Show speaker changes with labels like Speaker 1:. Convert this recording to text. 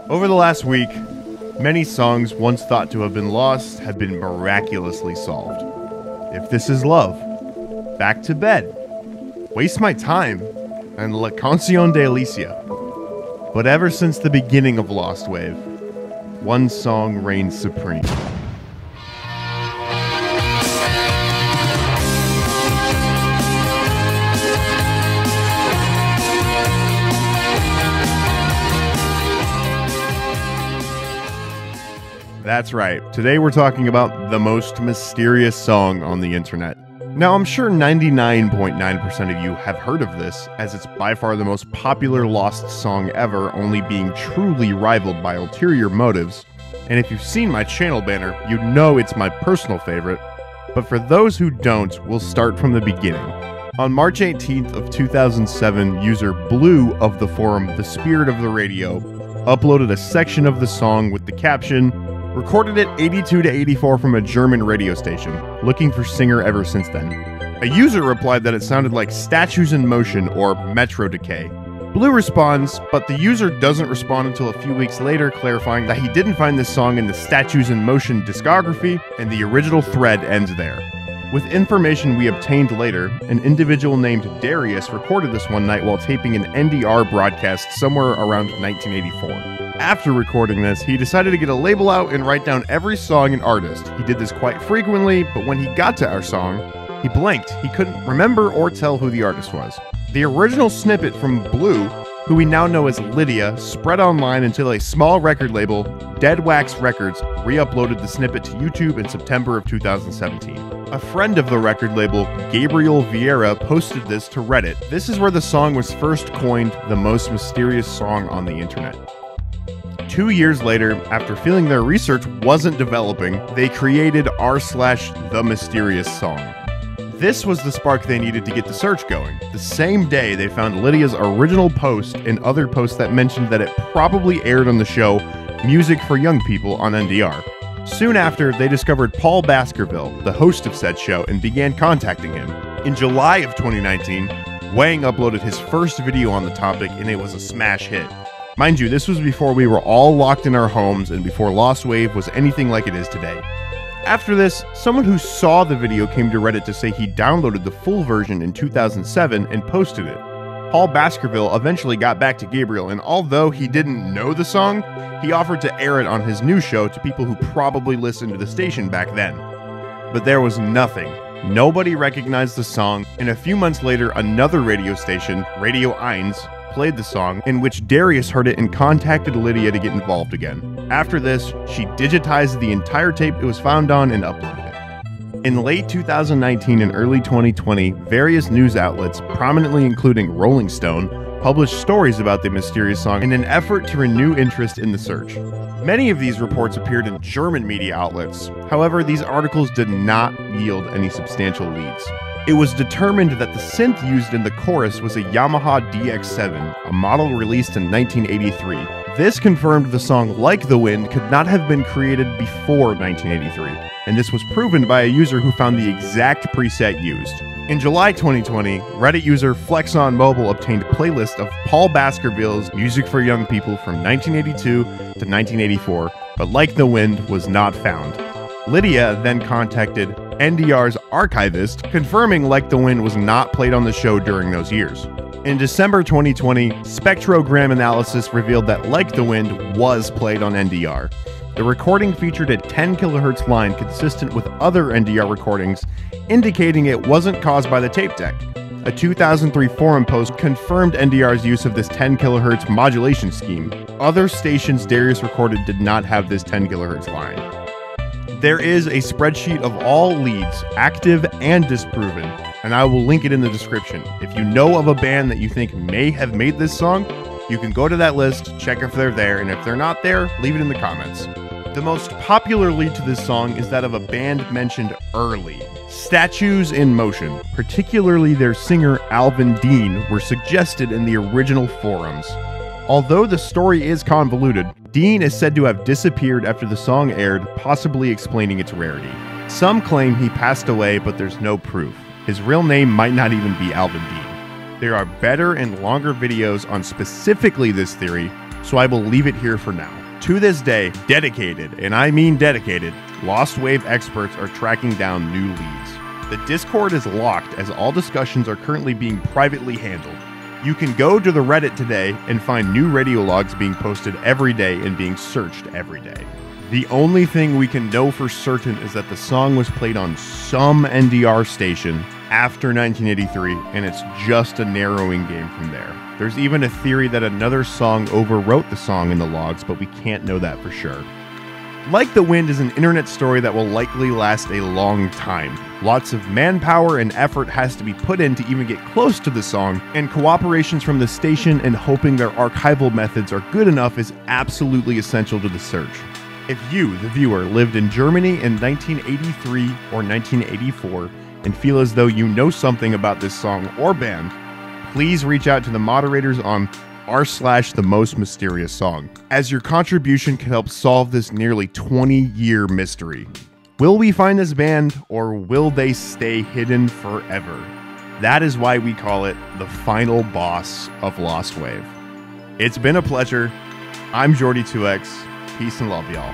Speaker 1: Over the last week, many songs once thought to have been lost have been miraculously solved. If This Is Love, Back to Bed, Waste My Time, and La Canción de Alicia. But ever since the beginning of Lost Wave, one song reigns supreme. That's right. Today we're talking about the most mysterious song on the internet. Now, I'm sure 99.9% of you have heard of this, as it's by far the most popular Lost song ever, only being truly rivaled by Ulterior Motives. And if you've seen my channel banner, you know it's my personal favorite. But for those who don't, we'll start from the beginning. On March 18th of 2007, user Blue of the forum The Spirit of the Radio uploaded a section of the song with the caption, "Recorded at 82 to 84 from a German radio station. Looking for singer ever since then." A user replied that it sounded like Statues in Motion or Metro Decay. Blue responds, but the user doesn't respond until a few weeks later, clarifying that he didn't find this song in the Statues in Motion discography, and the original thread ends there. With information we obtained later, an individual named Darius recorded this one night while taping an NDR broadcast somewhere around 1984. After recording this, he decided to get a label out and write down every song and artist. He did this quite frequently, but when he got to our song, he blanked. He couldn't remember or tell who the artist was. The original snippet from Blue, who we now know as Lydia, spread online until a small record label, Dead Wax Records, re-uploaded the snippet to YouTube in September of 2017. A friend of the record label, Gabriel Vieira, posted this to Reddit. This is where the song was first coined the most mysterious song on the internet. 2 years later, after feeling their research wasn't developing, they created r/The Mysterious Song. This was the spark they needed to get the search going. The same day, they found Lydia's original post and other posts that mentioned that it probably aired on the show Music for Young People on NDR. Soon after, they discovered Paul Baskerville, the host of said show, and began contacting him. In July of 2019, Wang uploaded his first video on the topic, and it was a smash hit. Mind you, this was before we were all locked in our homes and before Lost Wave was anything like it is today. After this, someone who saw the video came to Reddit to say he downloaded the full version in 2007 and posted it. Paul Baskerville eventually got back to Gabriel, and although he didn't know the song, he offered to air it on his new show to people who probably listened to the station back then. But there was nothing. Nobody recognized the song, and a few months later, another radio station, Radio 1, played the song, in which Darius heard it and contacted Lydia to get involved again. After this, she digitized the entire tape it was found on and uploaded it. In late 2019 and early 2020, various news outlets, prominently including Rolling Stone, published stories about the mysterious song in an effort to renew interest in the search. Many of these reports appeared in German media outlets. However, these articles did not yield any substantial leads. It was determined that the synth used in the chorus was a Yamaha DX7, a model released in 1983. This confirmed the song Like the Wind could not have been created before 1983, and this was proven by a user who found the exact preset used. In July 2020, Reddit user FlexOnMobile obtained a playlist of Paul Baskerville's Music for Young People from 1982 to 1984, but Like the Wind was not found. Lydia then contacted NDR's archivist, confirming Like the Wind was not played on the show during those years. In December 2020, spectrogram analysis revealed that Like the Wind was played on NDR. The recording featured a 10 kHz line consistent with other NDR recordings, indicating it wasn't caused by the tape deck. A 2003 forum post confirmed NDR's use of this 10 kHz modulation scheme. Other stations Darius recorded did not have this 10 kHz line. There is a spreadsheet of all leads, active and disproven, and I will link it in the description. If you know of a band that you think may have made this song, you can go to that list, check if they're there, and if they're not there, leave it in the comments. The most popular lead to this song is that of a band mentioned early, Statues in Motion. Particularly their singer Alvin Dean were suggested in the original forums. Although the story is convoluted, Dean is said to have disappeared after the song aired, possibly explaining its rarity. Some claim he passed away, but there's no proof. His real name might not even be Alvin Dean. There are better and longer videos on specifically this theory, so I will leave it here for now. To this day, dedicated, and I mean dedicated, Lost Wave experts are tracking down new leads. The Discord is locked as all discussions are currently being privately handled. You can go to the Reddit today and find new radio logs being posted every day and being searched every day. The only thing we can know for certain is that the song was played on some NDR station after 1983, and it's just a narrowing game from there. There's even a theory that another song overwrote the song in the logs, but we can't know that for sure. Like the Wind is an internet story that will likely last a long time. Lots of manpower and effort has to be put in to even get close to the song, and cooperations from the station and hoping their archival methods are good enough is absolutely essential to the search. If you, the viewer, lived in Germany in 1983 or 1984 and feel as though you know something about this song or band, please reach out to the moderators on r/themostmysteriousssong, as your contribution can help solve this nearly 20-year mystery. Will we find this band, or will they stay hidden forever? That is why we call it the final boss of Lost Wave. It's been a pleasure. I'm Jordy2X. Peace and love, y'all.